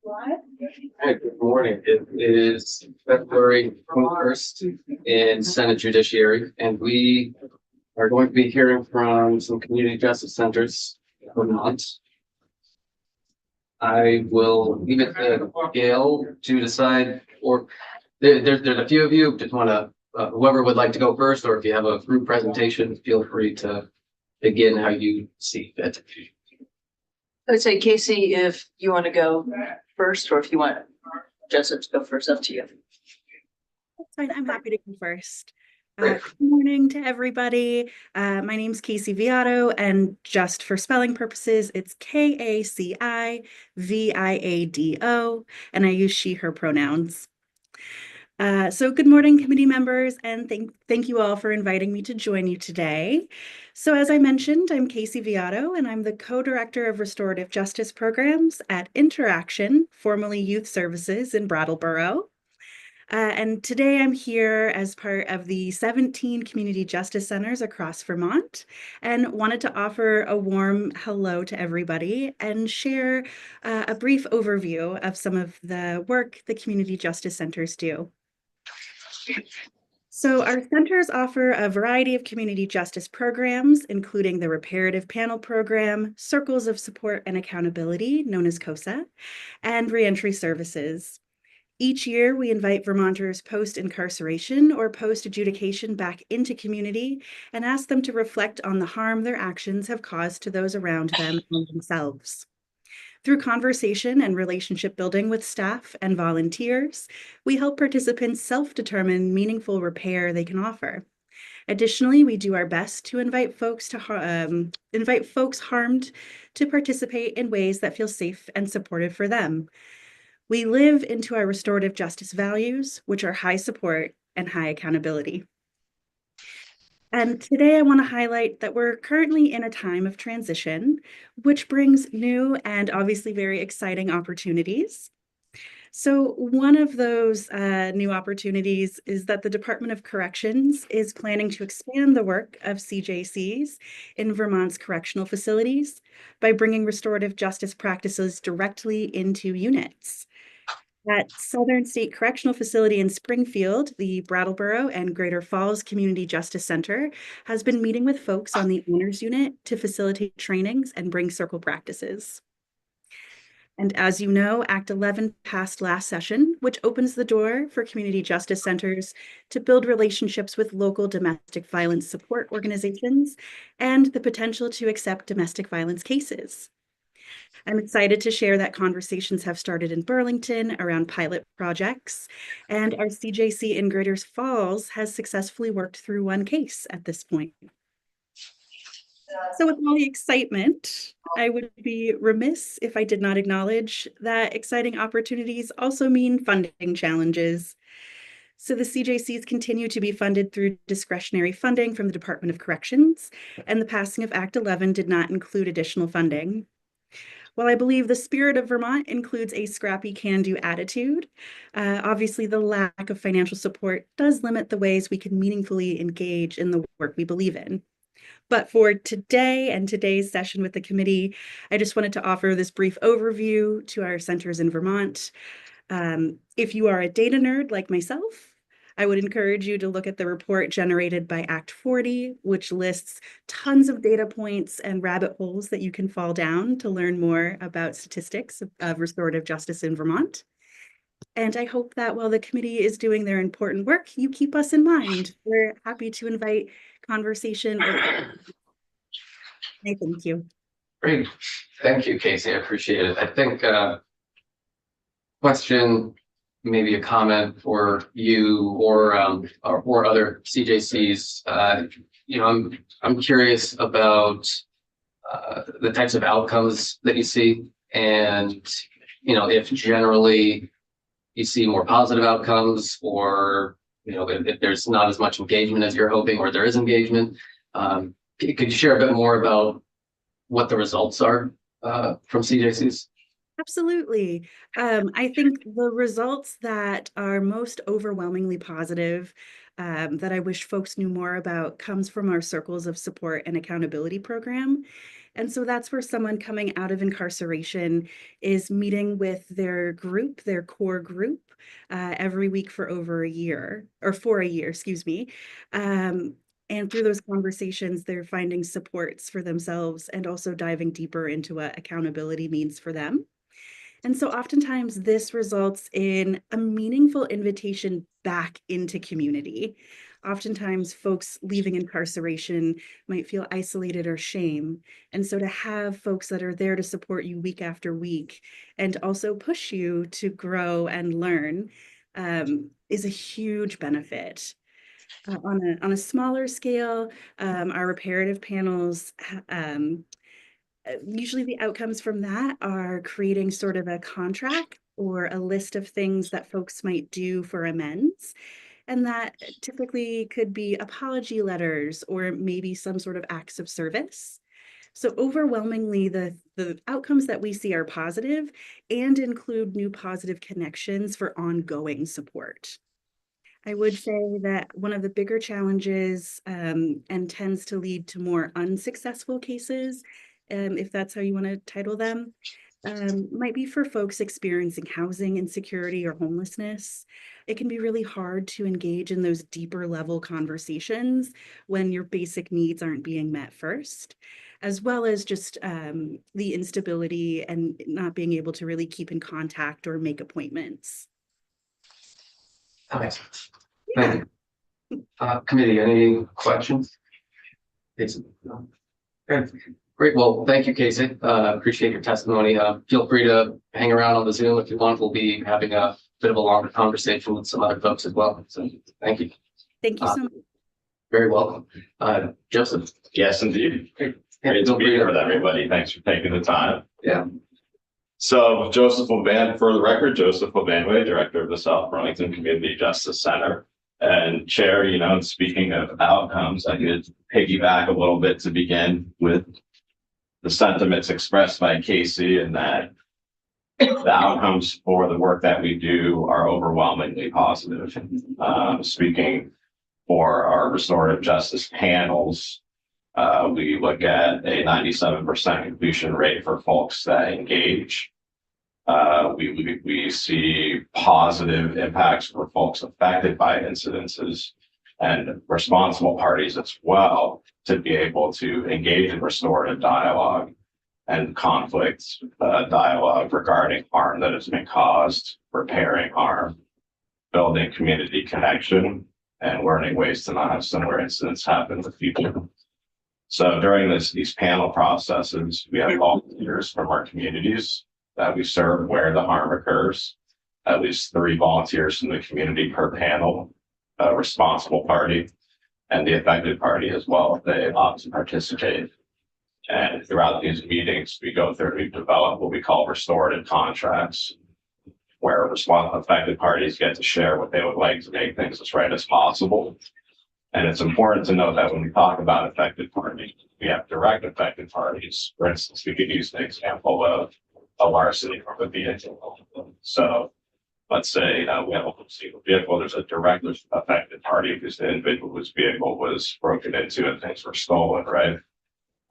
Hi, good morning. It is February 21st in Senate Judiciary, and we are going to be hearing from some community justice centers for months. I will leave it to Gail to decide, or there's a few of you, just want to, whoever would like to go first, or if you have a group presentation, feel free to begin how you see fit. I would say, Casey, if you want to go first, or if you want Joseph to go first, up to you. That's fine. I'm happy to go first. Good morning to everybody. My name's Casey Viado, and just for spelling purposes, it's Kaciviado, and I use she, her pronouns. So good morning, committee members, and thank you all for inviting me to join you today. So as I mentioned, I'm Casey Viado, and I'm the co-director of restorative justice programs at Interaction, formerly Youth Services in Brattleboro. And today I'm here as part of the 17 community justice centers across Vermont, and wanted to offer a warm hello to everybody and share a brief overview of some of the work the community justice centers do. So our centers offer a variety of community justice programs, including the Reparative Panel Program, Circles of Support and Accountability, known as COSA, and reentry services. Each year, we invite Vermonters post-incarceration or post-adjudication back into community and ask them to reflect on the harm their actions have caused to those around them and themselves. Through conversation and relationship building with staff and volunteers, we help participants self-determine meaningful repair they can offer. Additionally, we do our best to invite folks harmed to participate in ways that feel safe and supportive for them. We live into our restorative justice values, which are high support and high accountability. And today I want to highlight that we're currently in a time of transition, which brings new and obviously very exciting opportunities. So one of those new opportunities is that the Department of Corrections is planning to expand the work of CJCs in Vermont's correctional facilities by bringing restorative justice practices directly into units. At Southern State Correctional Facility in Springfield, the Brattleboro and Greater Falls Community Justice Center has been meeting with folks on the honors unit to facilitate trainings and bring circle practices. And as you know, Act 11 passed last session, which opens the door for community justice centers to build relationships with local domestic violence support organizations and the potential to accept domestic violence cases. I'm excited to share that conversations have started in Burlington around pilot projects, and our CJC in Greater Falls has successfully worked through one case at this point. So with all the excitement, I would be remiss if I did not acknowledge that exciting opportunities also mean funding challenges. So the CJCs continue to be funded through discretionary funding from the Department of Corrections, and the passing of Act 11 did not include additional funding. While I believe the spirit of Vermont includes a scrappy can-do attitude, obviously the lack of financial support does limit the ways we can meaningfully engage in the work we believe in. But for today and today's session with the committee, I just wanted to offer this brief overview to our centers in Vermont. If you are a data nerd like myself, I would encourage you to look at the report generated by Act 40, which lists tons of data points and rabbit holes that you can fall down to learn more about statistics of restorative justice in Vermont. And I hope that while the committee is doing their important work, you keep us in mind. We're happy to invite conversation. Thank you. Great. Thank you, Casey. I appreciate it. I think question, maybe a comment for you or other CJCs. I'm curious about the types of outcomes that you see, and if generally you see more positive outcomes, or if there's not as much engagement as you're hoping, or there is engagement. Could you share a bit more about what the results are from CJCs? Absolutely. I think the results that are most overwhelmingly positive that I wish folks knew more about comes from our Circles of Support and Accountability program. And so that's where someone coming out of incarceration is meeting with their group, their core group, every week for over a year, or for a year, excuse me. And through those conversations, they're finding supports for themselves and also diving deeper into what accountability means for them. And so oftentimes this results in a meaningful invitation back into community. Oftentimes folks leaving incarceration might feel isolated or shame. And so to have folks that are there to support you week after week and also push you to grow and learn is a huge benefit. On a smaller scale, our reparative panels usually the outcomes from that are creating sort of a contract or a list of things that folks might do for amends. And that typically could be apology letters or maybe some sort of acts of service. So overwhelmingly, the outcomes that we see are positive and include new positive connections for ongoing support. I would say that one of the bigger challenges and tends to lead to more unsuccessful cases, if that's how you want to title them, might be for folks experiencing housing insecurity or homelessness. It can be really hard to engage in those deeper level conversations when your basic needs aren't being met first, as well as just the instability and not being able to really keep in contact or make appointments. That makes sense. Thank you. Committee, any questions? Casey? No? Okay. Great. Well, thank you, Casey. Appreciate your testimony. Feel free to hang around on the Zoom if you want. We'll be having a bit of a longer conversation with some other folks as well. So thank you. Thank you so much. Very welcome. Joseph. Yes, indeed. Great Great to be here with everybody. Thanks for taking the time. Yeah. So Joseph Levan, for the record, Joseph Levanway, Director of the South Burlington Community Justice Center and Chair, speaking of outcomes, I could piggyback a little bit to begin with the sentiments expressed by Casey and that the outcomes for the work that we do are overwhelmingly positive. Speaking for our restorative justice panels, we look at a 97% completion rate for folks that engage. We see positive impacts for folks affected by incidences and responsible parties as well to be able to engage in restorative dialogue and conflict dialogue regarding harm that has been caused, repairing harm, building community connection, and learning ways to not have similar incidents happen with people. So during these panel processes, we have volunteers from our communities that we serve where the harm occurs, at least 3 volunteers from the community per panel, a responsible party, and the affected party as well if they opt to participate. And throughout these meetings, we develop what we call restorative contracts, where affected parties get to share what they would like to make things as right as possible. And it's important to note that when we talk about affected parties, we have direct affected parties. For instance, we could use an example of a larceny from a vehicle. So let's say we have a single vehicle, there's a directly affected party because the individual whose vehicle was broken into and things were stolen, right?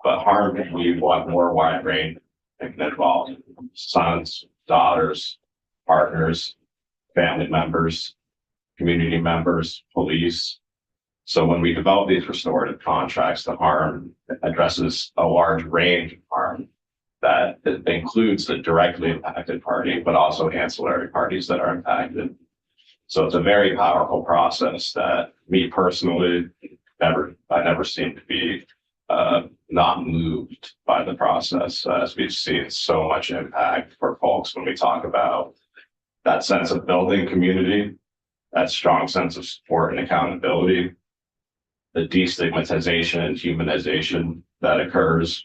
But harm can be more wide range. It can involve sons, daughters, partners, family members, community members, police. So when we develop these restorative contracts, the harm addresses a large range of harm that includes the directly impacted party, but also ancillary parties that are impacted. So it's a very powerful process that me personally, I never seem to be not moved by the process, as we've seen so much impact for folks when we talk about that sense of building community, that strong sense of support and accountability, the destigmatization and humanization that occurs,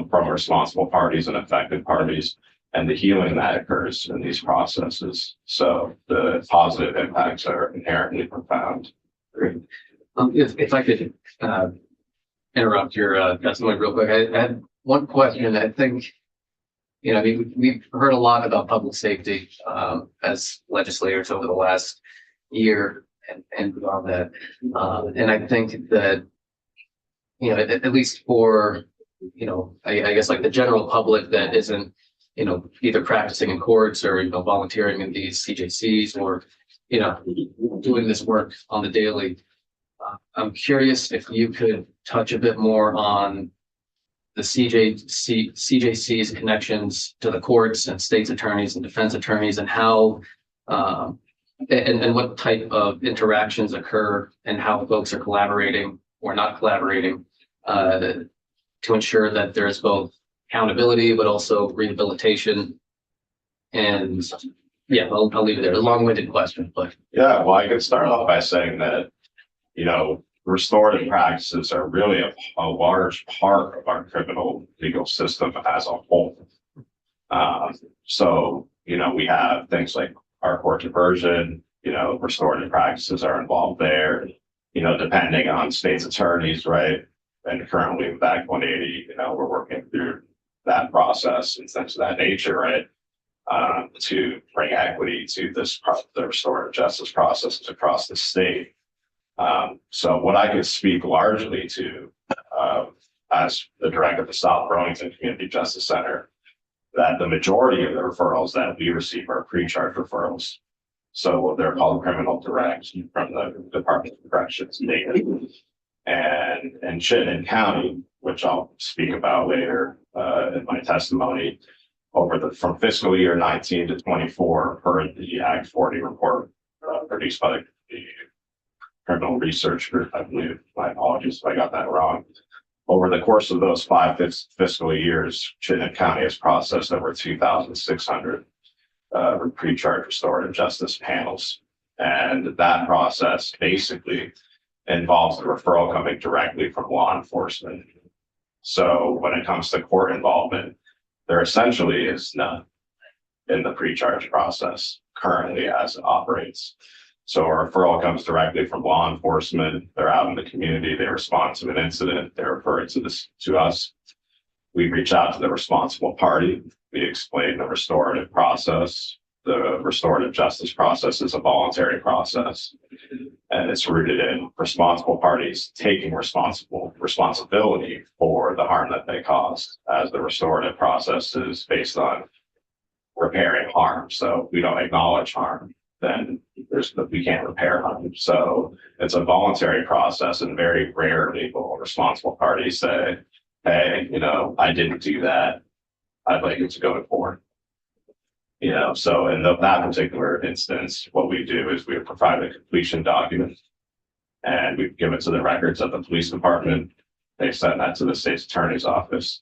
from responsible parties and affected parties, and the healing that occurs in these processes. So the positive impacts are inherently profound. Great. If I could interrupt your testimony real quick, I had one question. I think, we've heard a lot about public safety as legislators over the last year. and beyond that. And I think that, you know, at least for, you know, I guess like the general public that isn't, you know, either practicing in courts or, you know, volunteering in these CJCs or, you know, doing this work on the daily. I'm curious if you could touch a bit more on the CJC's connections to the courts and state's attorneys and defense attorneys, and how and what type of interactions occur and how folks are collaborating or not collaborating to ensure that there's both accountability but also rehabilitation. And yeah, I'll leave it there. A long-winded question, but Yeah, well, I could start off by saying that, you know, restorative practices are really a large part of our criminal legal system as a whole. So, you know, we have things like our court diversion, you know, restorative practices are involved there, you know, depending on state's attorneys, right? And currently with Act 180, you know, we're working through that process and things of that nature, right? To bring equity to the restorative justice processes across the state. So what I could speak largely to, as the director of the South Burlington Community Justice Center, that the majority of the referrals that we receive are pre-charge referrals. So they're called criminal direct from the Department of Corrections data. And in Chittenden County, which I'll speak about later in my testimony, from fiscal year 19 to 24, per the Act 40 report produced by the Criminal Research Group, I believe. My apologies if I got that wrong. Over the course of those 5 fiscal years, Chittenden County has processed over 2,600 pre-charge restorative justice panels. And that process basically involves the referral coming directly from law enforcement. So when it comes to court involvement, there essentially is none in the pre-charge process currently as it operates. So a referral comes directly from law enforcement. They're out in the community. They respond to an incident. They refer it to us. We reach out to the responsible party. We explain the restorative process. The restorative justice process is a voluntary process, and it's rooted in responsible parties taking responsibility for the harm that they caused, as the restorative process is based on repairing harm. So if we don't acknowledge harm, then we can't repair harm. So it's a voluntary process, and very rarely will responsible parties say, hey, you know, I didn't do that. I'd like it to go to court. You know, so in that particular instance, what we do is we provide a completion document and we give it to the records of the police department. They send that to the state's attorney's office.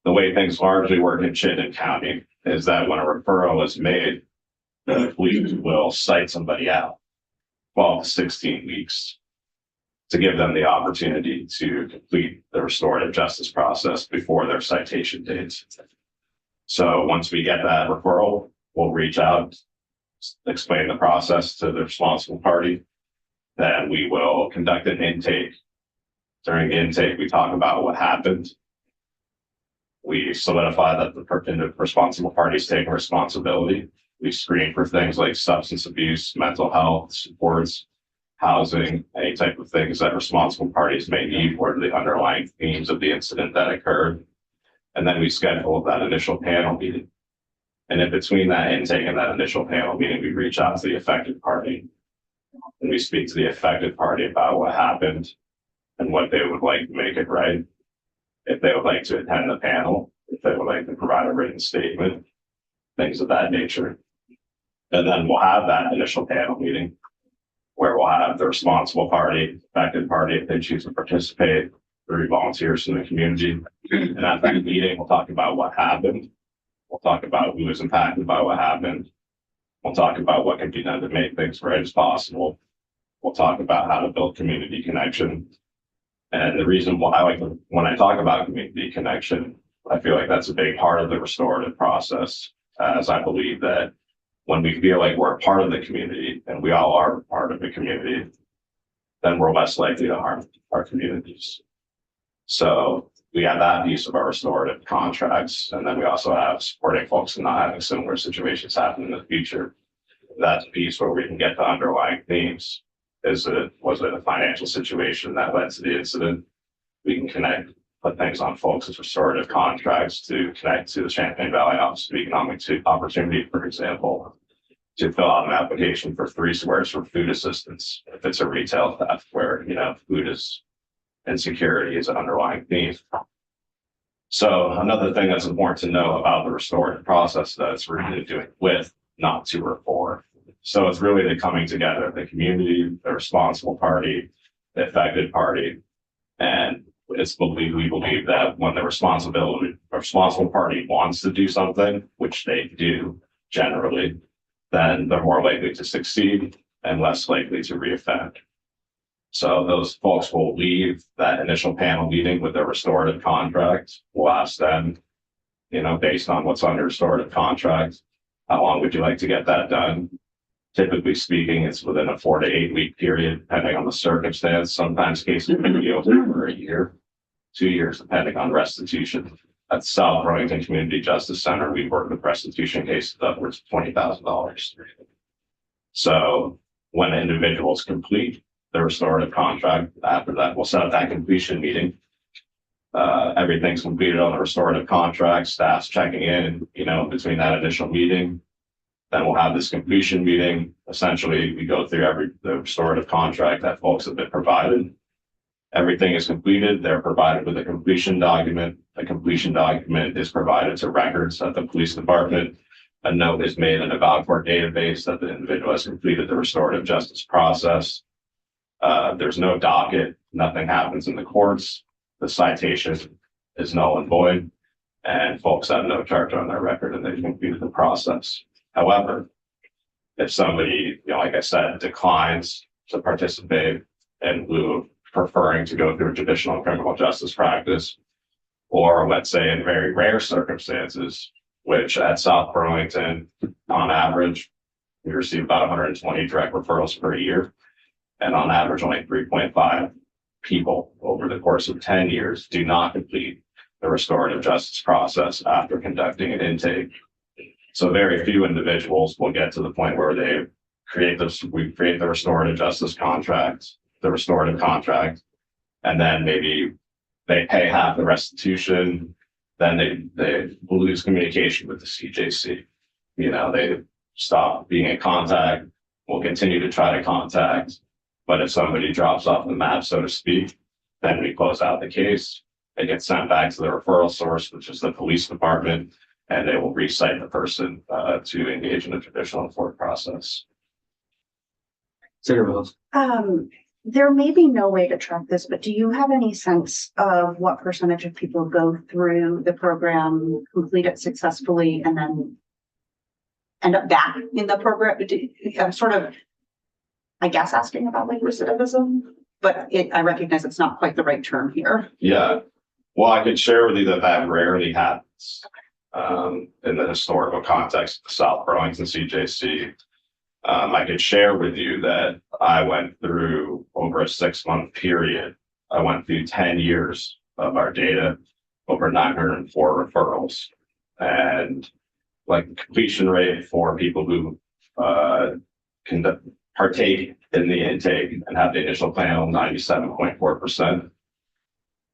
The way things largely work in Chittenden County is that when a referral is made, the police will cite somebody out 12 to 16 weeks to give them the opportunity to complete the restorative justice process before their citation dates. So once we get that referral, we'll reach out, explain the process to the responsible party. Then we will conduct an intake. During the intake, we talk about what happened. We solidify that the responsible party is taking responsibility. We screen for things like substance abuse, mental health, supports, housing, any type of things that responsible parties may need for the underlying themes of the incident that occurred. And then we schedule that initial panel meeting. And in between that intake and that initial panel meeting, we reach out to the affected party. And we speak to the affected party about what happened and what they would like to make it right. If they would like to attend the panel, if they would like to provide a written statement, things of that nature. And then we'll have that initial panel meeting where we'll have the responsible party, affected party, if they choose to participate, 3 volunteers in the community. And at that meeting, we'll talk about what happened. We'll talk about who was impacted by what happened. We'll talk about what can be done to make things right as possible. We'll talk about how to build community connection. And the reason why when I talk about community connection, I feel like that's a big part of the restorative process, as I believe that when we feel like we're a part of the community, and we all are part of the community, then we're less likely to harm our communities. So we have that piece of our restorative contracts. And then we also have supporting folks in not having similar situations happen in the future. That's a piece where we can get the underlying themes. was it a financial situation that led to the incident? We can put things on folks as restorative contracts to connect to the Champlain Valley Office of Economic Opportunity, for example, to fill out an application for 3 squares for food assistance. If it's a retail theft where, food is insecurity is an underlying theme. So another thing that's important to know about the restorative process that it's really doing with, not to or for. So it's really the coming together of the community, the responsible party, the affected party, and we believe that when the responsible party wants to do something, which they do generally, then they're more likely to succeed and less likely to reoffend. So those folks will leave that initial panel meeting with their restorative contract. We'll ask them, based on what's under restorative contract, how long would you like to get that done? Typically speaking, it's within a 4 to 8 week period, depending on the circumstance. Sometimes cases may be over a year, 2 years, depending on restitution. At the South Burlington Community Justice Center, we work with restitution cases upwards of $20,000. So when the individuals complete the restorative contract, after that, we'll set up that completion meeting. Everything's completed on the restorative contract, staff's checking in, between that initial meeting. Then we'll have this completion meeting. Essentially, we go through the restorative contract that folks have been provided. Everything is completed. They're provided with a completion document. The completion document is provided to records at the police department. A note is made in a Valcourt database that the individual has completed the restorative justice process. There's no docket. Nothing happens in the courts. The citation is null and void, and folks have no charge on their record and they've completed the process. However, if somebody, like I said, declines to participate in lieu of preferring to go through traditional criminal justice practice, or let's say in very rare circumstances, which at South Burlington, on average, we receive about 120 direct referrals per year, and on average, only 3.5 people over the course of 10 years do not complete the restorative justice process after conducting an intake. So very few individuals will get to the point where we create the restorative justice contract, the restorative contract, and then maybe they pay half the restitution, then they lose communication with the CJC. They stop being in contact, we'll continue to try to contact, but if somebody drops off the map, so to speak, then we close out the case. It gets sent back to the referral source, which is the police department, and they will recite the person to engage in a traditional court process. Senator Wills. There may be no way to track this, but do you have any sense of what percentage of people go through the program, complete it successfully, and then end up back in the program? I'm sort of, I guess, asking about like recidivism, but I recognize it's not quite the right term here. Yeah. Well, I could share with you that rarely happens. In the historical context of the South Burlington CJC, I could share with you that I went through over a 6-month period. I went through 10 years of our data, over 904 referrals, and like completion rate for people who can partake in the intake and have the initial panel, 97.4%.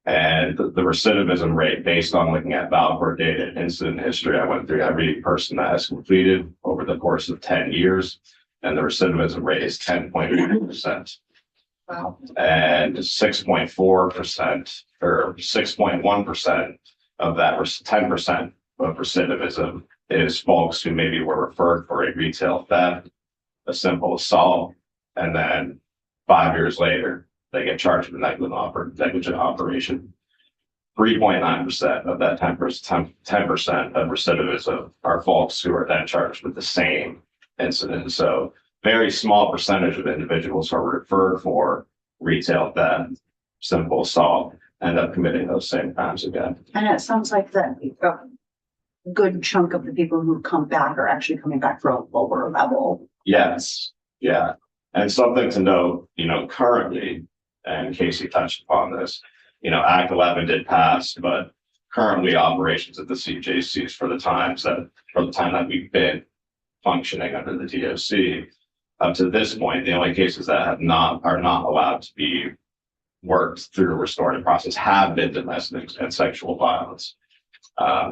And the recidivism rate, based on looking at Valcourt data and incident history, I went through every person that has completed over the course of 10 years, and the recidivism rate is 10.1%. Wow. And 6.4% or 6.1% of that 10% of recidivism is folks who maybe were referred for a retail theft, a simple assault, and then 5 years later, they get charged with negligent operation. 3.9% of that 10% of recidivism are folks who are then charged with the same incident. So very small percentage of individuals who are referred for retail theft, simple assault, end up committing those same crimes again. And it sounds like that a good chunk of the people who come back are actually coming back for a lower level. Yes. Yeah. And something to note, currently, and Casey touched upon this, Act 11 did pass, but currently operations at the CJCs for the time that we've been functioning under the DOC, Up to this point, the only cases that are not allowed to be worked through the restorative process have been domestic and sexual violence.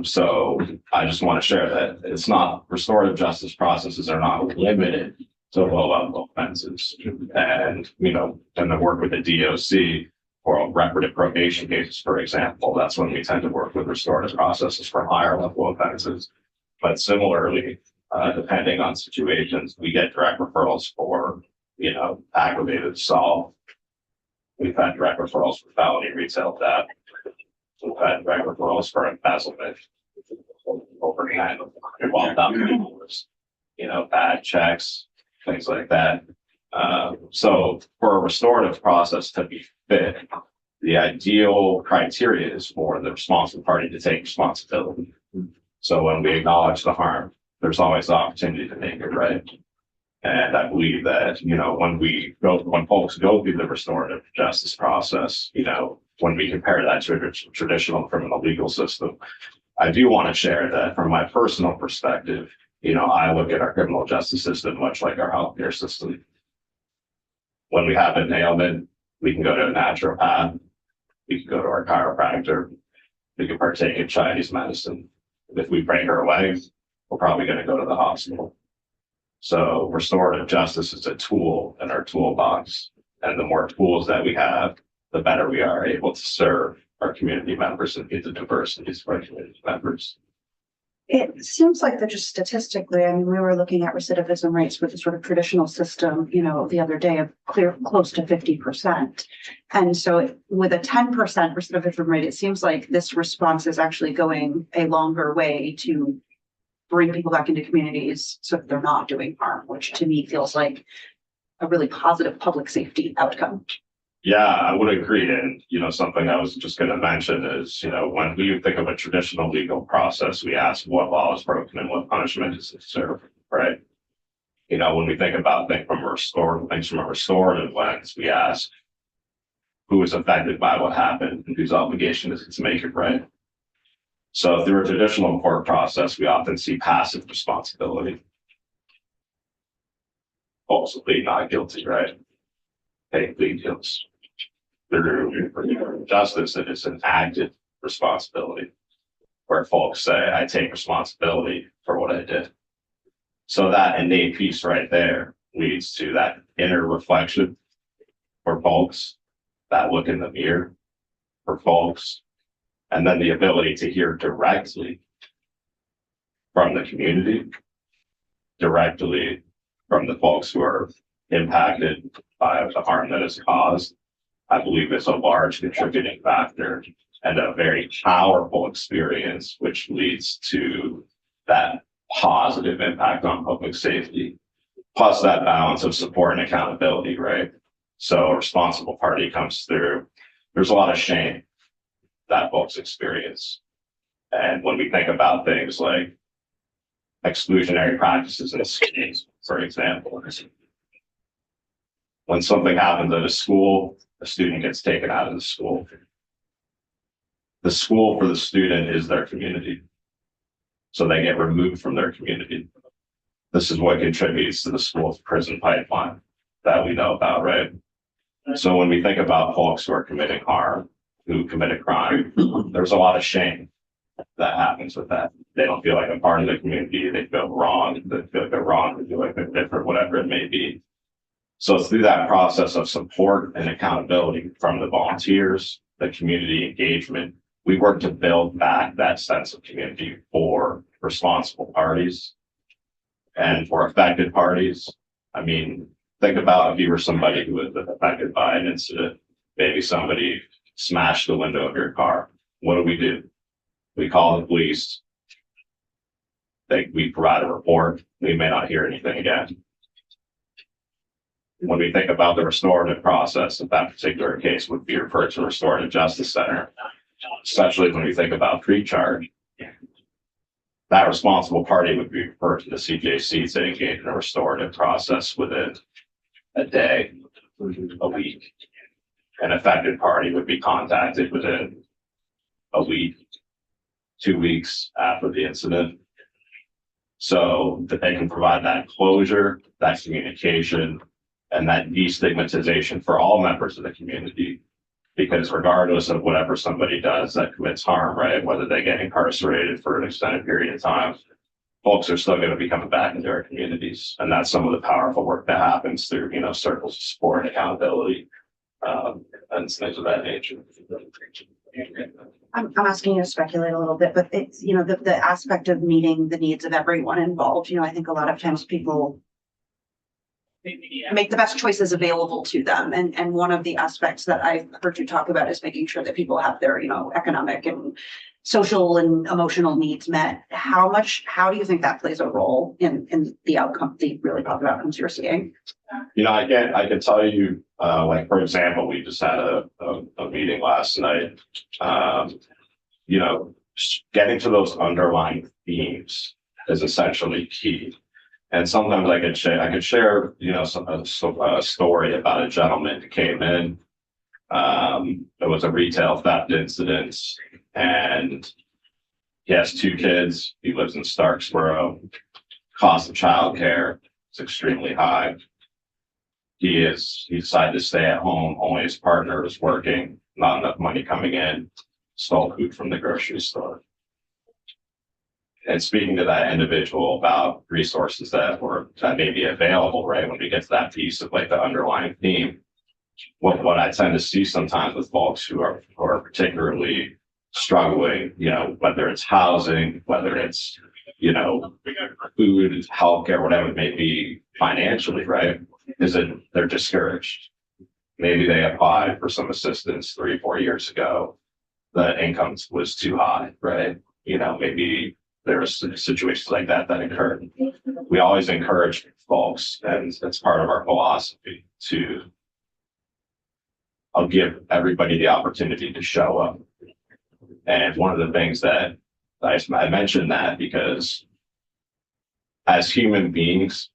So I just want to share that it's not, restorative justice processes are not limited to low level offenses. And, and then work with the DOC for reparative probation cases, for example, that's when we tend to work with restorative processes for higher level offenses. But similarly, depending on situations, we get direct referrals for, aggravated assault. We've had direct referrals for felony retail theft. We've had direct referrals for embezzlement, overhand, bad checks, things like that. So for a restorative process to be fit, the ideal criteria is for the responsible party to take responsibility. So when we acknowledge the harm, there's always the opportunity to make it right. And I believe that, when folks go through the restorative justice process, when we compare that to a traditional criminal legal system, I do want to share that from my personal perspective, I look at our criminal justice system much like our healthcare system. When we have an ailment, we can go to a naturopath, we can go to our chiropractor, we can partake in Chinese medicine. If we break our leg, we're probably going to go to the hospital. So restorative justice is a tool in our toolbox. And the more tools that we have, the better we are able to serve our community members and meet the diverse needs of our community members. It seems like that just statistically, we were looking at recidivism rates with the sort of traditional system, the other day of close to 50%. And so with a 10% recidivism rate, it seems like this response is actually going a longer way to bring people back into communities so that they're not doing harm, which to me feels like a really positive public safety outcome. Yeah, I would agree. And, something I was just going to mention is, when we think of a traditional legal process, we ask what law is broken and what punishment is served, right? When we think about things from a restorative lens, we ask who is affected by what happened and whose obligation is it to make it right. So through a traditional court process, we often see passive responsibility. Folks will plead not guilty, right? Take plea deals. Through justice, it is an active responsibility where folks say, I take responsibility for what I did. So that innate piece right there leads to that inner reflection for folks, that look in the mirror for folks, and then the ability to hear directly from the community, directly from the folks who are impacted by the harm that is caused. I believe it's a large contributing factor and a very powerful experience, which leads to that positive impact on public safety, plus that balance of support and accountability, right? So a responsible party comes through. There's a lot of shame that folks experience. And when we think about things like exclusionary practices in schools, for example, when something happens at a school, a student gets taken out of the school. The school for the student is their community. So they get removed from their community. This is what contributes to the school to prison pipeline that we know about, right? So when we think about folks who are committing harm, who committed crime, there's a lot of shame that happens with that. They don't feel like a part of the community. They feel wrong. They feel like they're wrong. They feel like they're different, whatever it may be. So through that process of support and accountability from the volunteers, the community engagement, we work to build back that sense of community for responsible parties and for affected parties. Think about if you were somebody who was affected by an incident, maybe somebody smashed the window of your car. What do? We call the police. We provide a report. We may not hear anything again. When we think about the restorative process, if that particular case would be referred to a restorative justice center, especially when we think about pre-charge, that responsible party would be referred to the CJC to engage in a restorative process within a day, a week. An affected party would be contacted within a week, 2 weeks after the incident. so that they can provide that closure, that communication, and that destigmatization for all members of the community. Because regardless of whatever somebody does that commits harm, right, whether they get incarcerated for an extended period of time, folks are still going to be coming back into our communities. And that's some of the powerful work that happens through, circles of support and accountability, and things of that nature. I'm asking you to speculate a little bit, but it's, the aspect of meeting the needs of everyone involved, I think a lot of times people make the best choices available to them. And one of the aspects that I've heard you talk about is making sure that people have their, economic and social and emotional needs met. How do you think that plays a role in the outcome, the really positive outcomes you're seeing? I can tell you, like, for example, we just had a meeting last night. Getting to those underlying themes is essentially key. And sometimes I could share, a story about a gentleman who came in. It was a retail theft incident, and he has 2 kids. He lives in Starksboro. Cost of childcare is extremely high. He decided to stay at home. Only his partner was working. Not enough money coming in. Stole food from the grocery store. And speaking to that individual about resources that may be available, right, when we get to that piece of like the underlying theme, what I tend to see sometimes with folks who are particularly struggling, whether it's housing, whether it's, food, healthcare, whatever it may be financially, right, is that they're discouraged. Maybe they applied for some assistance 3-4 years ago. The income was too high, right? Maybe there's situations like that occurred. We always encourage folks, and it's part of our philosophy, I'll give everybody the opportunity to show up. And one of the things that I mentioned that because as human beings,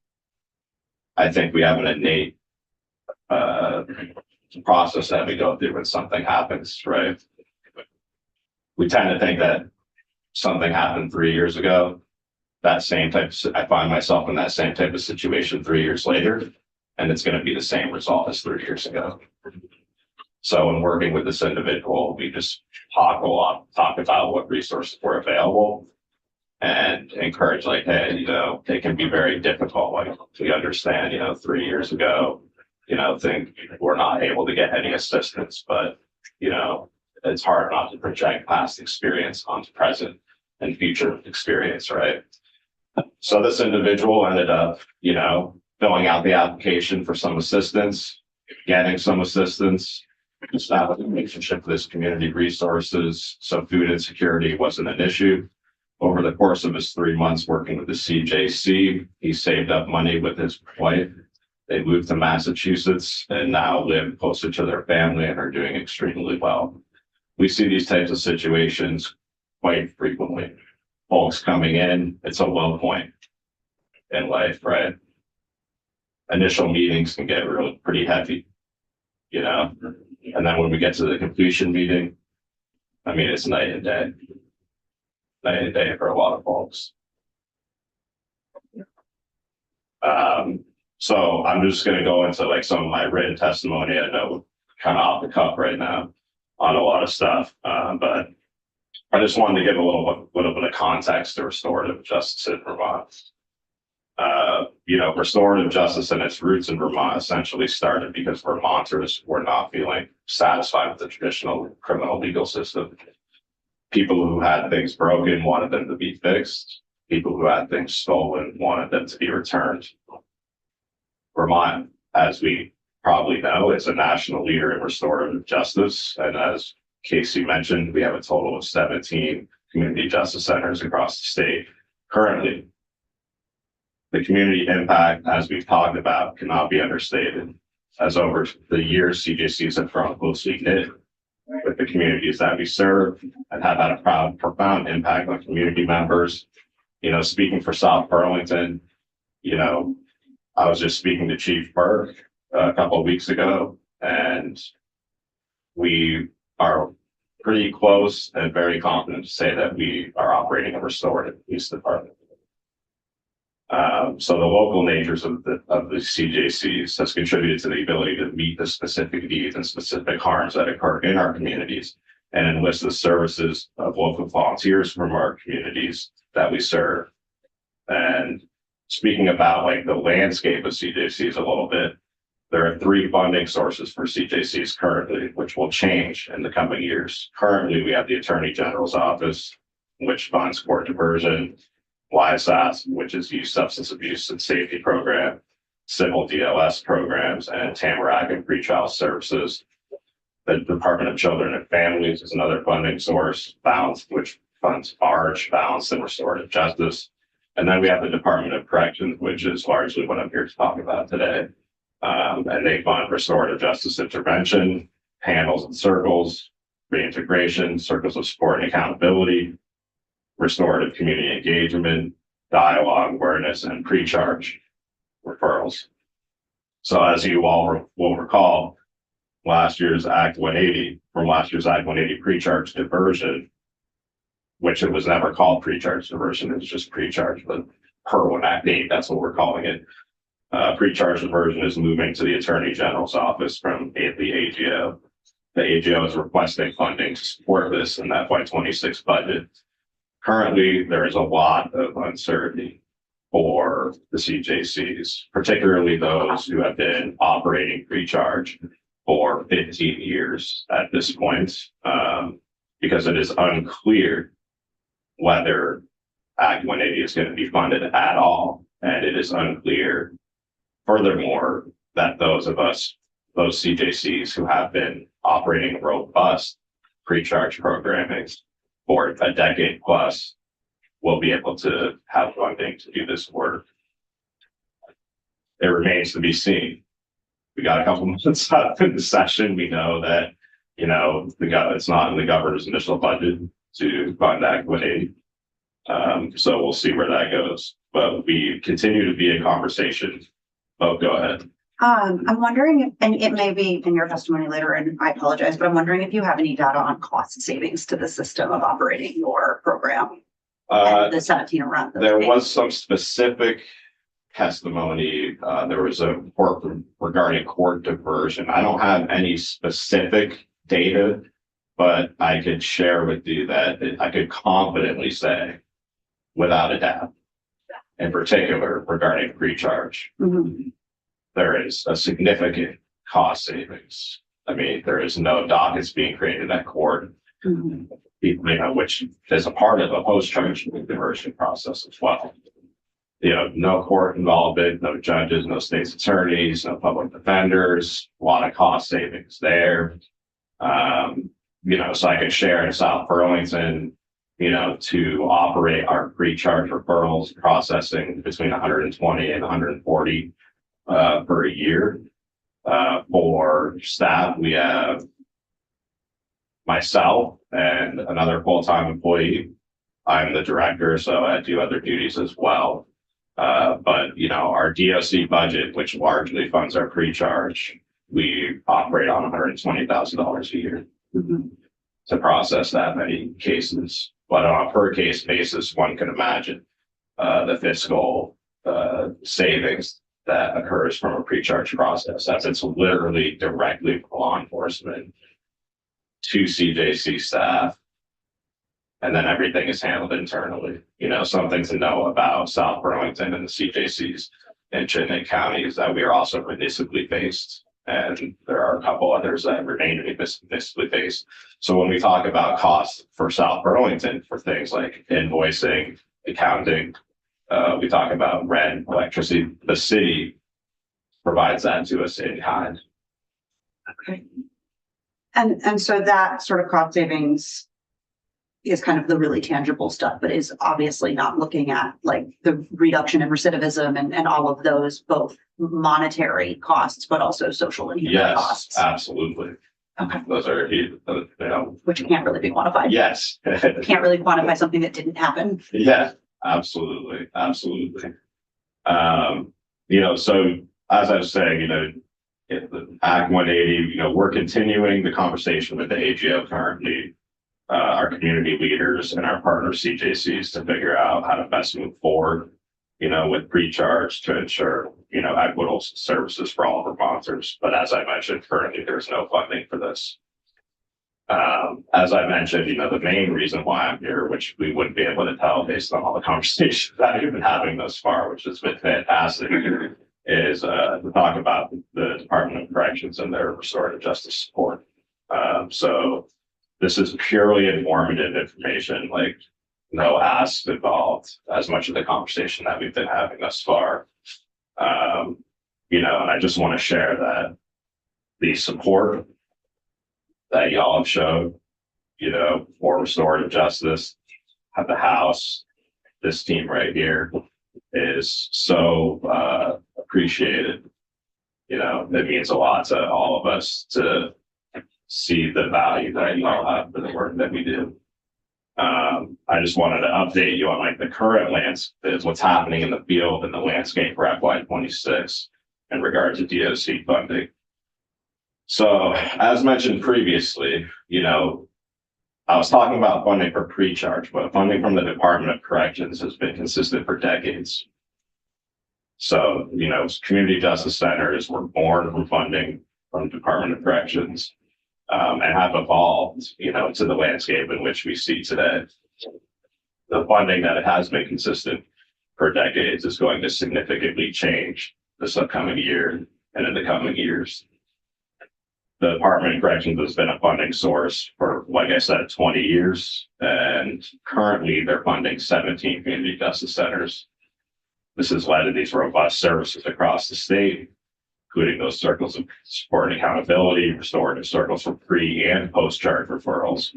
I think we have an innate process that we go through when something happens, right? We tend to think that something happened 3 years ago. I find myself in that same type of situation 3 years later, and it's going to be the same result as 3 years ago. So in working with this individual, we just talk about what resources were available and encourage, like, hey, it can be very difficult. Like, we understand, 3 years ago, think we're not able to get any assistance, but, it's hard not to project past experience onto present and future experience, right? So this individual ended up, filling out the application for some assistance, getting some assistance, establishing a relationship with his community resources, so food insecurity wasn't an issue. Over the course of his 3 months working with the CJC, he saved up money with his wife. They moved to Massachusetts and now live closer to their family and are doing extremely well. We see these types of situations quite frequently. Folks coming in, it's a low point in life, right? Initial meetings can get really pretty heavy, and then when we get to the completion meeting, it's night and day for a lot of folks. So I'm just going to go into like some of my written testimony. I know kind of off the cuff right now on a lot of stuff, but I just wanted to give a little bit of context to restorative justice in Vermont. Restorative justice and its roots in Vermont essentially started because Vermonters were not feeling satisfied with the traditional criminal legal system. People who had things broken wanted them to be fixed. People who had things stolen wanted them to be returned. Vermont, as we probably know, is a national leader in restorative justice. And as Casey mentioned, we have a total of 17 community justice centers across the state currently. The community impact, as we've talked about, cannot be understated. As over the years, CJCs have grown closely knit with the communities that we serve and have had a profound impact on community members. Speaking for South Burlington, I was just speaking to Chief Burke a couple of weeks ago, and we are pretty close and very confident to say that we are operating a restorative police department. So the local natures of the CJCs has contributed to the ability to meet the specific needs and specific harms that occur in our communities and enlist the services of local volunteers from our communities that we serve. And speaking about like the landscape of CJCs a little bit, there are 3 funding sources for CJCs currently, which will change in the coming years. Currently, we have the Attorney General's Office, which funds court diversion, YSAS, which is Youth Substance Abuse and Safety Program, Civil DLS programs, and Tamarack and Pretrial Services. The Department of Children and Families is another funding source, which funds ARCH, Balanced and Restorative Justice. And then we have the Department of Corrections, which is largely what I'm here to talk about today. And they fund restorative justice intervention, handles and circles, reintegration, circles of support and accountability, restorative community engagement, dialogue, awareness, and pre-charge referrals. So as you all will recall, last year's Act 180 pre-charge diversion, which it was never called pre-charge diversion, it was just pre-charge, but per one Act 8, that's what we're calling it. Pre-charge diversion is moving to the Attorney General's office from the AGO. The AGO is requesting funding to support this in that FY26 budget. Currently, there is a lot of uncertainty for the CJCs, particularly those who have been operating pre-charge for 15 years at this point, because it is unclear whether Act 180 is going to be funded at all. And it is unclear, furthermore, that those CJCs who have been operating robust pre-charge programming for a decade plus will be able to have funding to do this work. It remains to be seen. We got a couple months out in the session. We know that, it's not in the governor's initial budget to fund Act 180. So we'll see where that goes. But we continue to be in conversation. Oh, go ahead. I'm wondering, and it may be in your testimony later, and I apologize, but I'm wondering if you have any data on cost savings to the system of operating your program. The 17 around. There was some specific testimony. There was a report regarding court diversion. I don't have any specific data, but I could share with you that I could confidently say, without a doubt, in particular regarding pre-charge, there is a significant cost savings. I mean, there is no dockets being created at court, which is a part of a post-charge diversion process as well. No court involvement, no judges, no state's attorneys, no public defenders, a lot of cost savings there. So I could share in South Burlington, to operate our pre-charge referrals processing between 120 and 140 per year. For staff, we have myself and another full-time employee. I'm the director, so I do other duties as well. But our DOC budget, which largely funds our pre-charge, we operate on $120,000 a year to process that many cases. But on a per case basis, one can imagine the fiscal savings that occurs from a pre-charge process, as it's literally directly from law enforcement to CJC staff, and then everything is handled internally. Something to know about South Burlington and the CJCs in Chittenden County is that we are also municipally based, and there are a couple others that remain municipally based. So when we talk about costs for South Burlington for things like invoicing, accounting, we talk about rent, electricity, the city provides that to us in kind. Okay. And so that sort of cost savings is kind of the really tangible stuff, but is obviously not looking at like the reduction in recidivism and all of those, both monetary costs, but also social and human costs. Yes, absolutely. Okay. Those are, Which can't really be quantified. yes. Can't really quantify something that didn't happen. Yeah, absolutely. Absolutely. So as I was saying, Act 180, we're continuing the conversation with the AGO currently, our community leaders and our partner CJCs to figure out how to best move forward. with pre-charge to ensure, equitable services for all Vermonters. But as I mentioned, currently there's no funding for this. As I mentioned, the main reason why I'm here, which we wouldn't be able to tell based on all the conversations that we've been having thus far, which has been fantastic, is to talk about the Department of Corrections and their restorative justice support. So this is purely informative information, like no asks involved, as much of the conversation that we've been having thus far. And I just want to share that the support that y'all have showed, for restorative justice at the House, this team right here is so appreciated. It means a lot to all of us to see the value that y'all have for the work that we do. I just wanted to update you on like the current landscape, what's happening in the field and the landscape for FY26 in regard to DOC funding. So as mentioned previously, I was talking about funding for pre-charge, but funding from the Department of Corrections has been consistent for decades. So, community justice centers were born from funding from the Department of Corrections, and have evolved, to the landscape in which we see today. The funding that has been consistent for decades is going to significantly change this upcoming year and in the coming years. The Department of Corrections has been a funding source for, like I said, 20 years, and currently they're funding 17 community justice centers. This has led to these robust services across the state, including those circles of support and accountability, restorative circles for pre and post-charge referrals,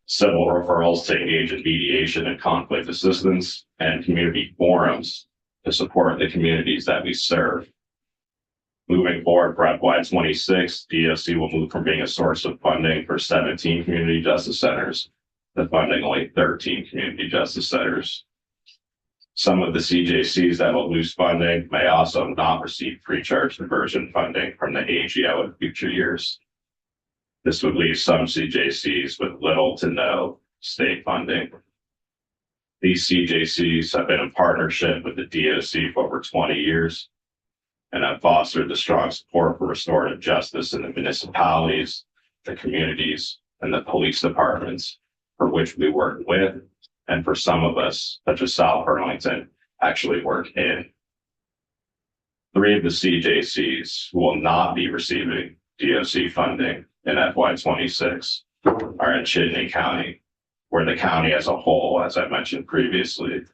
civil referrals to engage in mediation and conflict assistance, and community forums to support the communities that we serve. Moving forward for FY26, DOC will move from being a source of funding for 17 community justice centers to funding only 13 community justice centers. Some of the CJCs that will lose funding may also not receive pre-charge diversion funding from the AGO in future years. This would leave some CJCs with little to no state funding. These CJCs have been in partnership with the DOC for over 20 years and have fostered the strong support for restorative justice in the municipalities, the communities, and the police departments for which we work with, and for some of us, such as South Burlington, actually work in. 3 of the CJCs who will not be receiving DOC funding in FY26 are in Chittenden County, where the county as a whole, as I mentioned previously,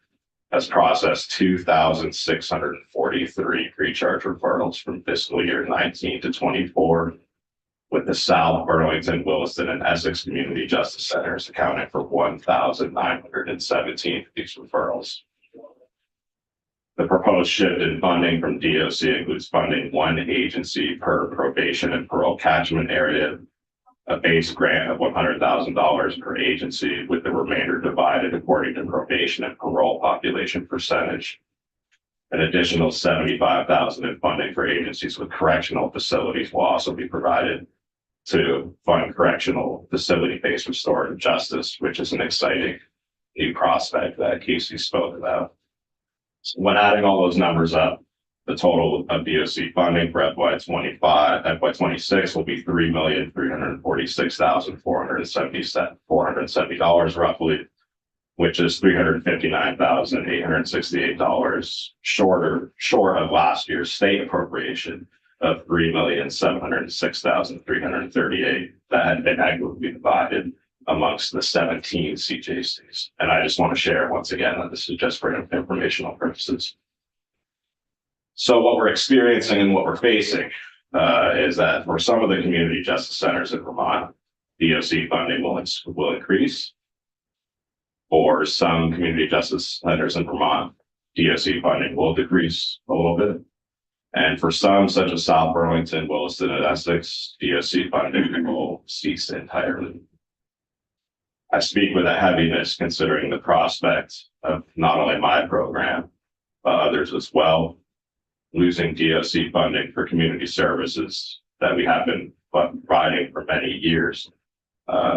has processed 2,643 pre-charge referrals from fiscal year 19 to 24, with the South Burlington, Williston, and Essex Community Justice Centers accounting for 1,917 of these referrals. The proposed shift in funding from DOC includes funding 1 agency per probation and parole catchment area, a base grant of $100,000 per agency, with the remainder divided according to probation and parole population percentage. An additional $75,000 in funding for agencies with correctional facilities will also be provided to fund correctional facility-based restorative justice, which is an exciting new prospect that Casey spoke about. When adding all those numbers up, the total of DOC funding for FY26 will be $3,346,470 roughly, which is $359,868 short of last year's state appropriation of $3,706,338 that had been equitably divided amongst the 17 CJCs. And I just want to share once again that this is just for informational purposes. So what we're experiencing and what we're facing is that for some of the community justice centers in Vermont, DOC funding will increase. For some community justice centers in Vermont, DOC funding will decrease a little bit. And for some, such as South Burlington, Williston, and Essex, DOC funding will cease entirely. I speak with a heaviness considering the prospect of not only my program, but others as well, losing DOC funding for community services that we have been providing for many years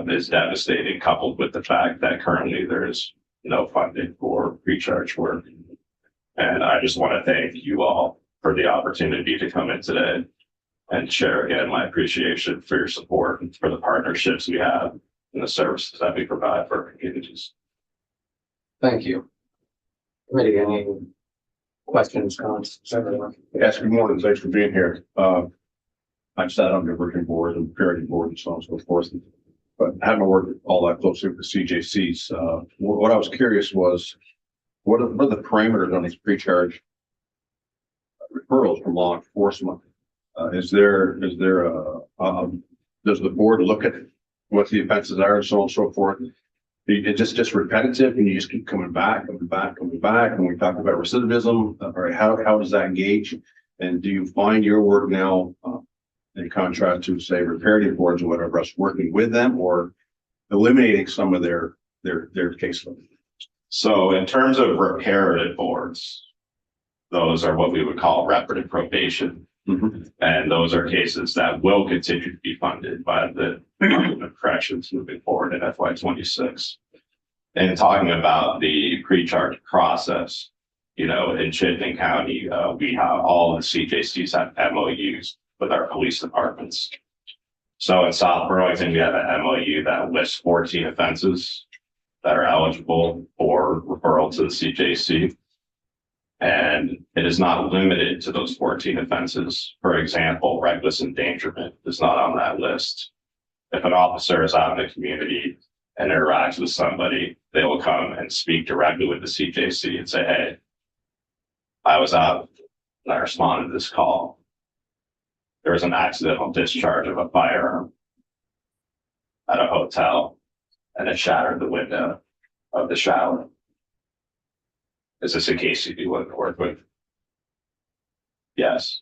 is devastating, coupled with the fact that currently there is no funding for pre-charge work. And I just want to thank you all for the opportunity to come in today and share again my appreciation for your support and for the partnerships we have and the services that we provide for our communities. Thank you. Committee, any questions, comments? Yes, good morning. Thanks for being here. I've sat on the working board and parenting board and so on and so forth, but haven't worked all that closely with the CJCs. What I was curious was, what are the parameters on these pre-charge referrals from law enforcement? Is there does the board look at what the offenses are and so on and so forth? It's just repetitive and you just keep coming back. And we talk about recidivism, or how does that engage? And do you find your work now, in contrast to say reparative boards or whatever else, working with them or eliminating some of their caseload? So in terms of reparative boards, those are what we would call reparative probation. And those are cases that will continue to be funded by the Department of Corrections moving forward in FY26. And talking about the pre-charge process, you know, in Chittenden County, we have all the CJCs have MOUs with our police departments. So in South Burlington, we have an MOU that lists 14 offenses that are eligible for referral to the CJC. And it is not limited to those 14 offenses. For example, reckless endangerment is not on that list. If an officer is out in the community and interacts with somebody, they will come and speak directly with the CJC and say, hey, I was out and I responded to this call. There was an accidental discharge of a firearm at a hotel and it shattered the window of the shower. Is this a case you'd be willing to work with? Yes.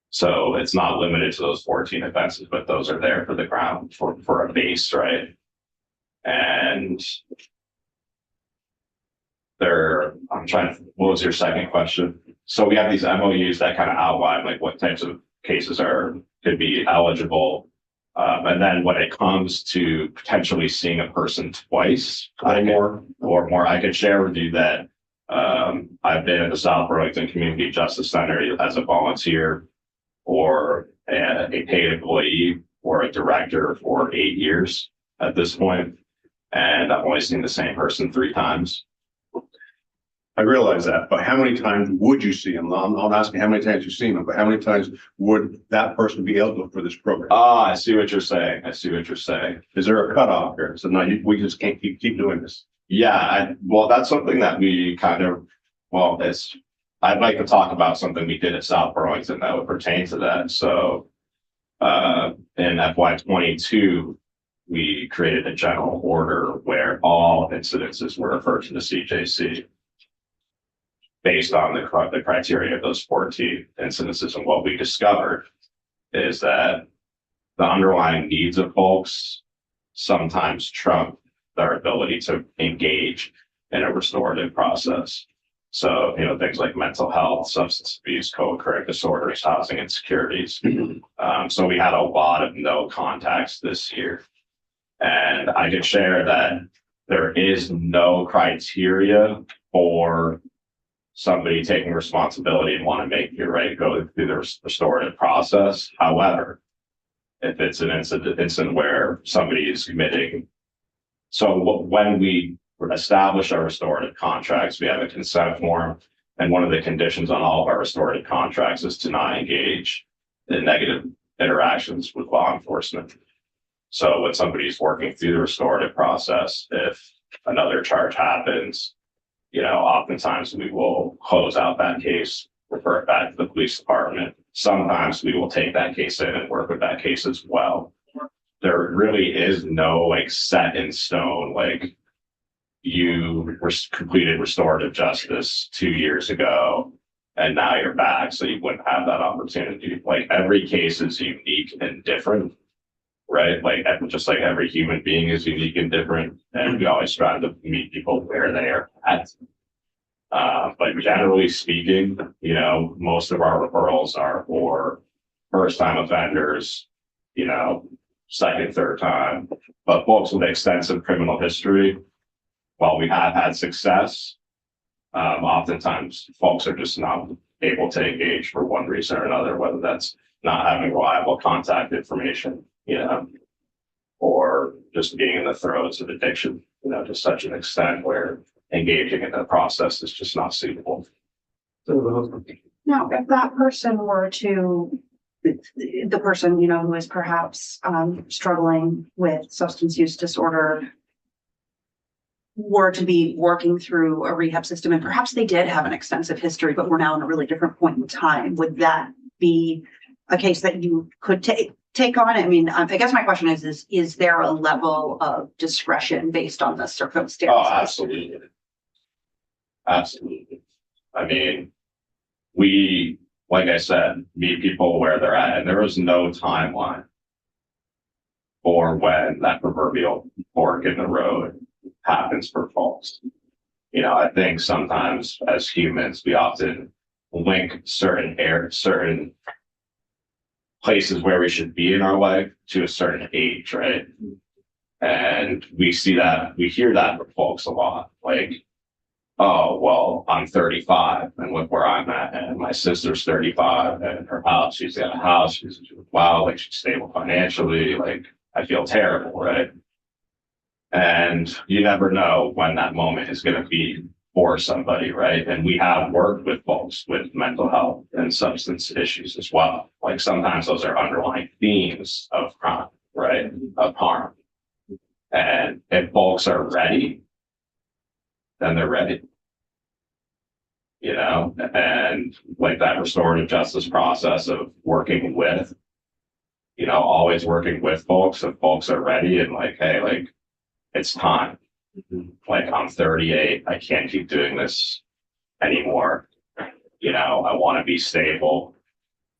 So it's not limited to those 14 offenses, but those are there for the ground for a base, right? And what was your second question? So we have these MOUs that kind of outline like what types of cases could be eligible. And then when it comes to potentially seeing a person twice or more, I can share with you that I've been at the South Burlington Community Justice Center as a volunteer or a paid employee or a director for 8 years at this point, and I've only seen the same person 3 times. I realize that, but how many times would you see them? I'm not asking how many times you've seen them, but how many times would that person be eligible for this program? Ah, I see what you're saying. Is there a cutoff here? So now we just can't keep doing this. Yeah, well, that's something that we I'd like to talk about something we did at South Burlington that would pertain to that. So in FY22, we created a general order where all incidences were referred to the CJC based on the criteria of those 14 incidences. And what we discovered is that the underlying needs of folks sometimes trump their ability to engage in a restorative process. So, you know, things like mental health, substance abuse, co-occurring disorders, housing insecurities. So we had a lot of no contacts this year. And I can share that there is no criteria for somebody taking responsibility and want to make it right, go through the restorative process. However, if it's an incident where somebody is committing, so when we establish our restorative contracts, we have a consent form, and one of the conditions on all of our restorative contracts is to not engage in negative interactions with law enforcement. So when somebody's working through the restorative process, if another charge happens, you know, oftentimes we will close out that case, refer it back to the police department. Sometimes we will take that case in and work with that case as well. There really is no like set in stone, like you completed restorative justice 2 years ago and now you're back, so you wouldn't have that opportunity. Like every case is unique and different, right? Like just like every human being is unique and different, and we always try to meet people where they are at. But generally speaking, you know, most of our referrals are for first-time offenders, you know, second, third time, but folks with extensive criminal history. While we have had success, Oftentimes folks are just not able to engage for one reason or another, whether that's not having reliable contact information, or just being in the throes of addiction, to such an extent where engaging in the process is just not suitable. Now, if that person were to, the person, who is perhaps struggling with substance use disorder, were to be working through a rehab system, and perhaps they did have an extensive history, but we're now in a really different point in time, would that be a case that you could take on? I mean, I guess my question is there a level of discretion based on the circumstances? Oh, absolutely. Absolutely. I mean, we, like I said, meet people where they're at, and there is no timeline for when that proverbial fork in the road happens for folks. I think sometimes as humans, we often link certain places where we should be in our life to a certain age, right? And we hear that from folks a lot, like, oh, well, I'm 35 and look where I'm at, and my sister's 35 and her house, she's got a house, she's wow, like she's stable financially, like I feel terrible, right? And you never know when that moment is going to be for somebody, right? And we have worked with folks with mental health and substance issues as well. Like sometimes those are underlying themes of crime, right? Of harm. And if folks are ready, then they're ready. And like that restorative justice process of working with, always working with folks, if folks are ready and like, hey, like, it's time. Like I'm 38, I can't keep doing this anymore. I want to be stable.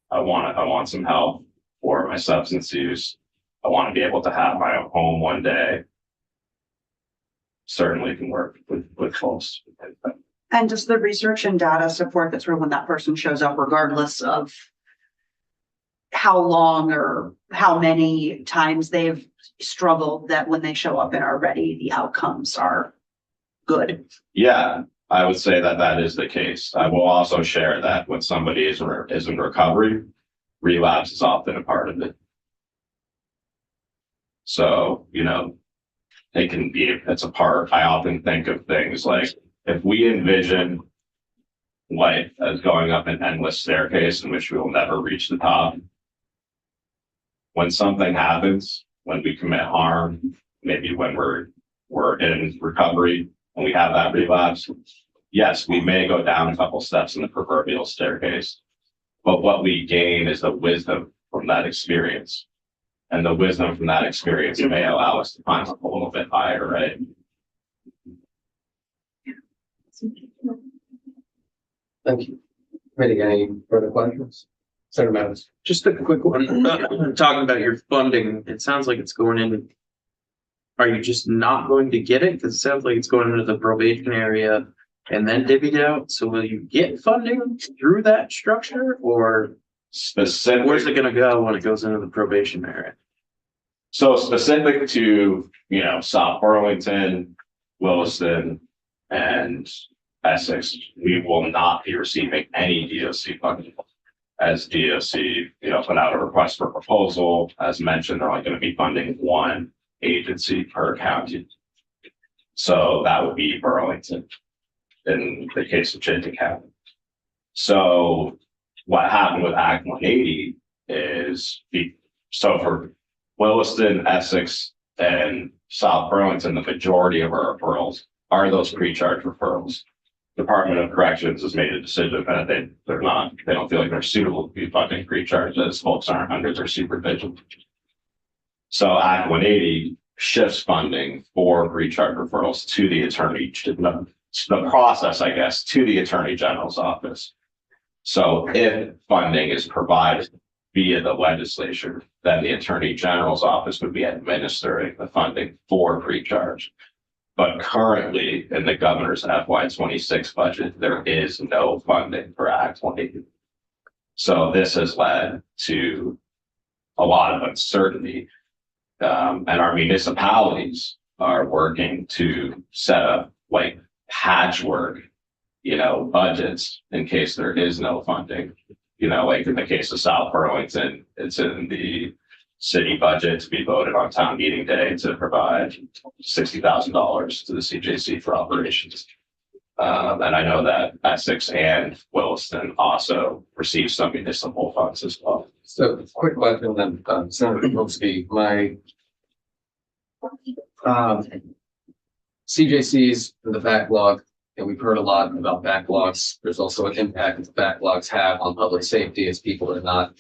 I want some help for my substance use. I want to be able to have my own home one day. Certainly can work with folks. And does the research and data support that sort of when that person shows up, regardless of how long or how many times they've struggled, that when they show up and are ready, the outcomes are good? Yeah, I would say that is the case. I will also share that when somebody is in recovery, relapse is often a part of it. So, it's a part. I often think of things like if we envision life as going up an endless staircase in which we will never reach the top, when something happens, when we commit harm, maybe when we're in recovery and we have that relapse, yes, we may go down a couple steps in the proverbial staircase, but what we gain is the wisdom from that experience. And the wisdom from that experience may allow us to climb up a little bit higher, right? Thank you. Ready, any further questions? Senator Mattis. Just a quick one, talking about your funding, it sounds like it's going in. Are you just not going to get it? Because it sounds like it's going into the probation area and then divvied out. So will you get funding through that structure, or Specific. where's it gonna go when it goes into the probation area? So specific to, South Burlington, Williston, and Essex, we will not be receiving any DOC funding. As DOC, put out a request for proposal, as mentioned, they're only going to be funding one agency per county. So that would be Burlington in the case of Chittenden County. So what happened with Act 180 is so for Williston, Essex, and South Burlington, the majority of our referrals are those pre-charge referrals. Department of Corrections has made a decision that they don't feel like they're suitable to be funding pre-charge, as folks aren't under their supervision. So Act 180 shifts funding for pre-charge referrals to the the process, I guess, to the Attorney General's office. So if funding is provided via the legislature, then the Attorney General's office would be administering the funding for pre-charge. But currently in the governor's FY26 budget, there is no funding for Act 180. So this has led to a lot of uncertainty. And our municipalities are working to set up like patchwork budgets in case there is no funding. Like in the case of South Burlington, it's in the city budget to be voted on town meeting day to provide $60,000 to the CJC for operations. And I know that Essex and Williston also receive some municipal funds as well. So quick question then, Senator Popsky, my CJCs in the backlog, and we've heard a lot about backlogs. There's also an impact that backlogs have on public safety as people are not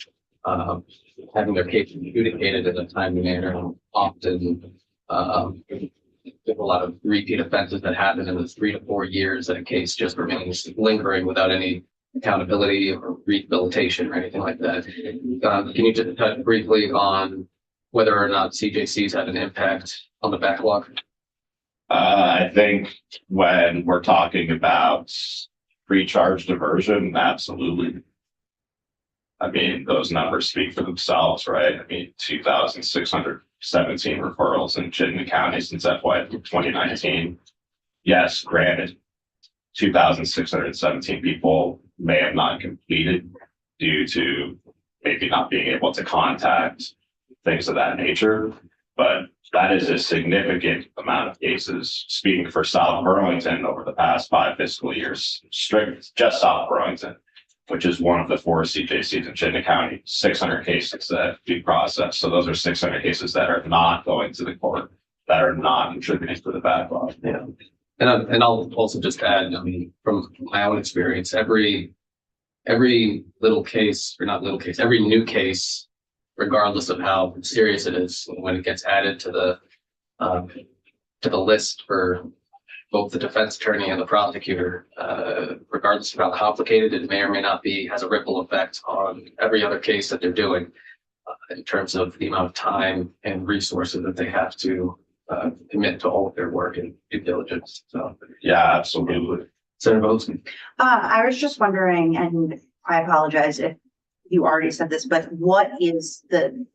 having their case adjudicated in a timely manner. Often, there's a lot of repeat offenses that happen in the 3 to 4 years that a case just remains lingering without any accountability or rehabilitation or anything like that. Can you just touch briefly on whether or not CJCs have an impact on the backlog? I think when we're talking about pre-charge diversion, absolutely. I mean, those numbers speak for themselves, right? I mean, 2,617 referrals in Chittenden County since FY 2019. Yes, granted, 2,617 people may have not completed due to maybe not being able to contact, things of that nature. But that is a significant amount of cases. Speaking for South Burlington over the past 5 fiscal years, just South Burlington, which is one of the 4 CJCs in Chittenden County, 600 cases that we process. So those are 600 cases that are not going to the court, that are not contributing to the backlog. Yeah. And I'll also just add, I mean, from my own experience, every little case, or not little case, every new case, regardless of how serious it is, when it gets added to the list for both the defense attorney and the prosecutor, regardless of how complicated it may or may not be, has a ripple effect on every other case that they're doing, in terms of the amount of time and resources that they have to commit to all of their work and due diligence. So Yeah, absolutely. Senator Votes. I was just wondering, and I apologize if you already said this, but what is the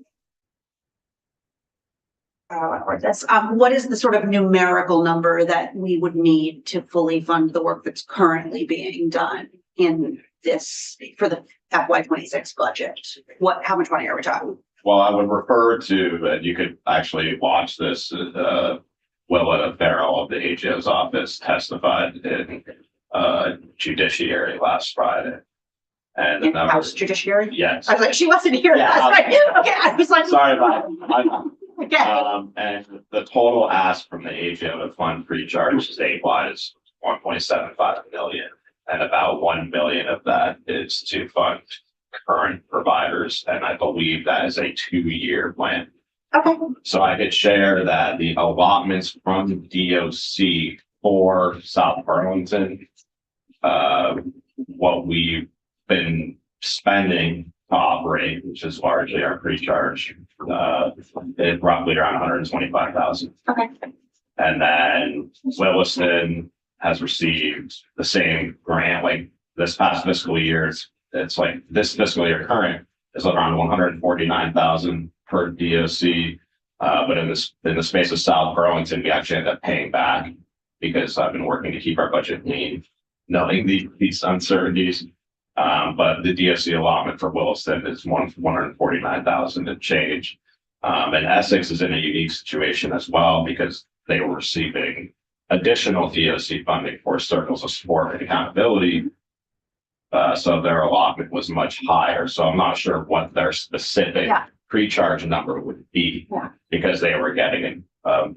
what is the sort of numerical number that we would need to fully fund the work that's currently being done in this for the FY 26 budget? How much money are we talking? Well, I would refer to that. You could actually watch this. Willa Farrell of the AGO's office testified in Judiciary last Friday. And the House Judiciary? Yes. I was like, she wasn't here Yeah, last night. Okay, I was like, Sorry about it. okay. And the total ask from the AGO to fund pre-charge statewide is 1.75 million. And about 1 million of that is to fund current providers. And I believe that is a 2-year plan. Okay. So I could share that the allotments from DOC for South Burlington, what we've been spending to operate, which is largely our pre-charge, is roughly around 125,000. Okay. And then Williston has received the same grant, like this past fiscal year. It's like this fiscal year current is around 149,000 per DOC. But in the space of South Burlington, we actually end up paying back because I've been working to keep our budget lean, knowing these uncertainties. But the DOC allotment for Williston is 149,000 and change. And Essex is in a unique situation as well because they were receiving additional DOC funding for circles of support and accountability. So their allotment was much higher. So I'm not sure what their specific pre-charge number would be because they were getting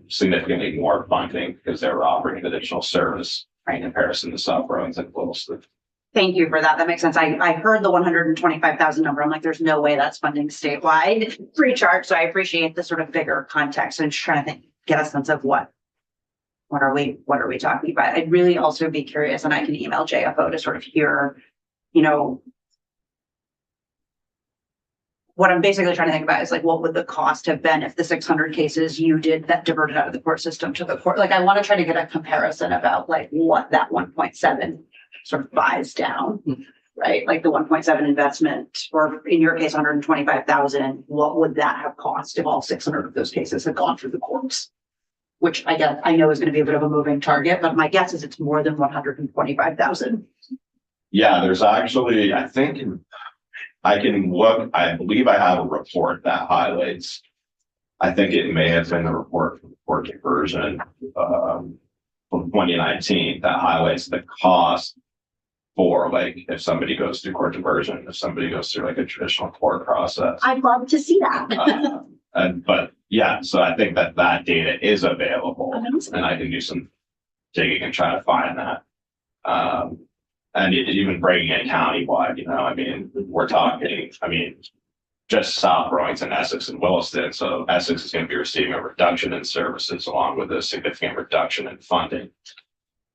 significantly more funding because they were offering additional service in comparison to South Burlington and Williston. Thank you for that. That makes sense. I heard the 125,000 number. I'm like, there's no way that's funding statewide pre-charge. So I appreciate the sort of bigger context and just trying to get a sense of what are we talking about. I'd really also be curious, and I can email JFO to sort of hear, what I'm basically trying to think about is like, what would the cost have been if the 600 cases you did that diverted out of the court system to the court? Like, I want to try to get a comparison about like what that 1.7 sort of buys down, right? Like the 1.7 investment, or in your case, 125,000, what would that have cost if all 600 of those cases had gone through the courts? which I know is gonna be a bit of a moving target, but my guess is it's more than 125,000. Yeah, there's actually, I think, I can look, I believe I have a report that highlights. I think it may have been the report from court conversion, from 2019 that highlights the cost for like, if somebody goes through court conversion, if somebody goes through like a traditional court process. I'd love to see that. But yeah, so I think that that data is available Amazing. and I can do some digging and try to find that. And even breaking it countywide, you know, I mean, we're talking, I mean, just South Burlington, Essex and Williston. So Essex is going to be receiving a reduction in services along with a significant reduction in funding.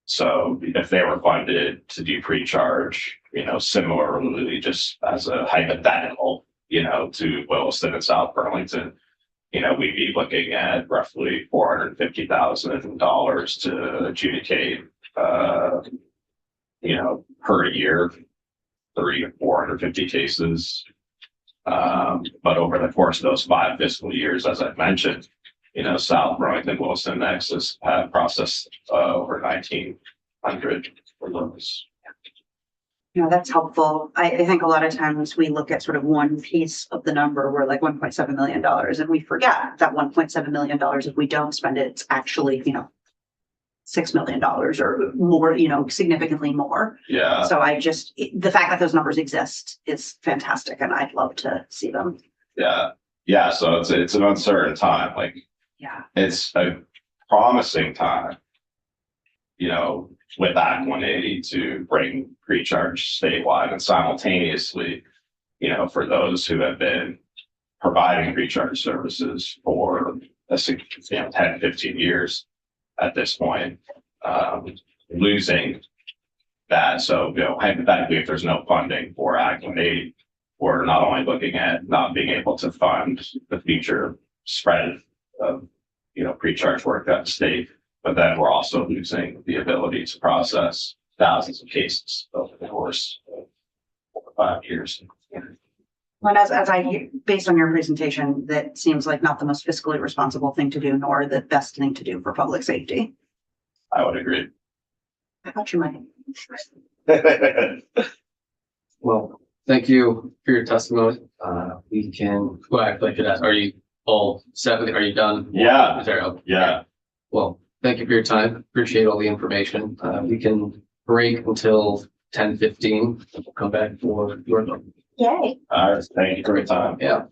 So if they were funded to do pre-charge, you know, similarly, just as a hypothetical, you know, to Williston and South Burlington, you know, we'd be looking at roughly $450,000 to adjudicate, you know, per year, 300 to 450 cases. But over the course of those 5 fiscal years, as I mentioned, you know, South Burlington, Wilson, Nexus have processed over 1,900 for those. You know, that's helpful. I think a lot of times we look at sort of one piece of the number, we're like $1.7 million, and we forget that $1.7 million, if we don't spend it, it's actually, you know, $6 million or more, you know, significantly more. Yeah, So the fact that those numbers exist is fantastic, and I'd love to see them. yeah. So it's an uncertain time. Like, Yeah. it's a promising time, you know, with Act 180 to bring pre-charge statewide and simultaneously, you know, for those who have been providing pre-charge services for a 10, 15 years at this point, losing that. So, you know, hypothetically, if there's no funding for Act 180, we're not only looking at not being able to fund the future spread of, you know, pre-charge work at the state, but then we're also losing the ability to process thousands of cases over the course of 4 or 5 years. Well, as based on your presentation, that seems like not the most fiscally responsible thing to do, nor the best thing to do for public safety. I would agree. I thought you might. Well, thank you for your testimony. We can, well, actually, I could ask, are you all set? Are you done? Yeah. Is there, okay. Yeah. Well, thank you for your time. Appreciate all the information. We can break until 10:15. We'll come back for your. Yay. All right. Thank you for your time. Yeah.